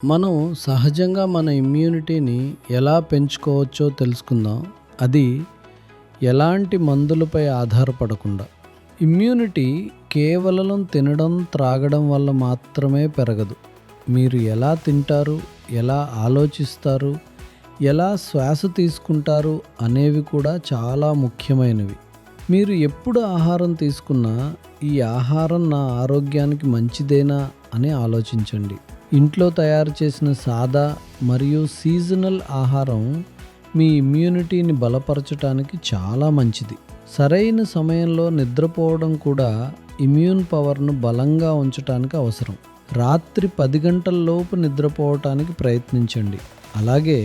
మనం సహజంగా మన ఇమ్యూనిటీని ఎలా పెంచుకోవచ్చో తెలుసుకుందాం. అది ఎలాంటి మందులపై ఆధారపడకుండా. ఇమ్యూనిటీ కేవలం తినడం, త్రాగడం వల్ల మాత్రమే పెరగదు. మీరు ఎలా తింటారు, ఎలా ఆలోచిస్తారు, ఎలా శ్వాస తీసుకుంటారు అనేవి కూడా చాలా ముఖ్యమైనవి. మీరు ఎప్పుడు ఆహారం తీసుకున్నా ఈ ఆహారం నా ఆరోగ్యానికి మంచిదేనా అని ఆలోచించండి. ఇంట్లో తయారు చేసిన సాదా మరియు సీజనల్ ఆహారం మీ ఇమ్యూనిటీని బలపరచడానికి చాలా మంచిది. సరైన సమయంలో నిద్రపోవడం కూడా ఇమ్యూన్ పవర్ను బలంగా ఉంచడానికి అవసరం. రాత్రి 10 గంటలలోపు నిద్రపోవటానికి ప్రయత్నించండి. అలాగే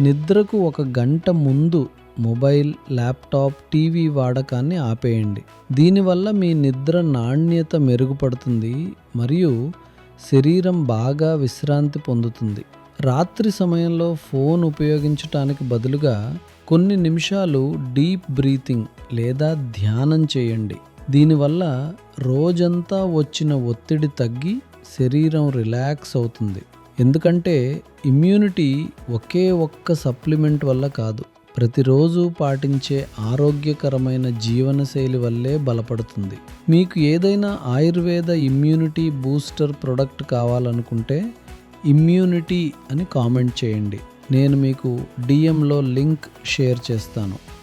నిద్రకు 1 గంట ముందు మొబైల్, ల్యాప్టాప్, టీవీ వాడకాన్ని ఆపేయండి. దీనివల్ల మీ నిద్ర నాణ్యత మెరుగుపడుతుంది మరియు శరీరం బాగా విశ్రాంతి పొందుతుంది. రాత్రి సమయంలో ఫోన్ ఉపయోగించటానికి బదులుగా కొన్ని నిమిషాలు డీప్ బ్రీతింగ్ లేదా ధ్యానం చేయండి. దీనివల్ల రోజంతా వచ్చిన ఒత్తిడి తగ్గి శరీరం రిలాక్స్ అవుతుంది. ఎందుకంటే ఇమ్యూనిటీ ఒకే ఒక్క సప్లిమెంట్ వల్ల కాదు, ప్రతిరోజు పాటించే ఆరోగ్యకరమైన జీవనశైలి వల్లే బలపడుతుంది. మీకు ఏదైనా ఆయుర్వేద ఇమ్యూనిటీ బూస్టర్ ప్రొడక్ట్ కావాలనుకుంటే ఇమ్యూనిటీ అని కామెంట్ చేయండి. నేను మీకు డిఎంలో లింక్ షేర్ చేస్తాను.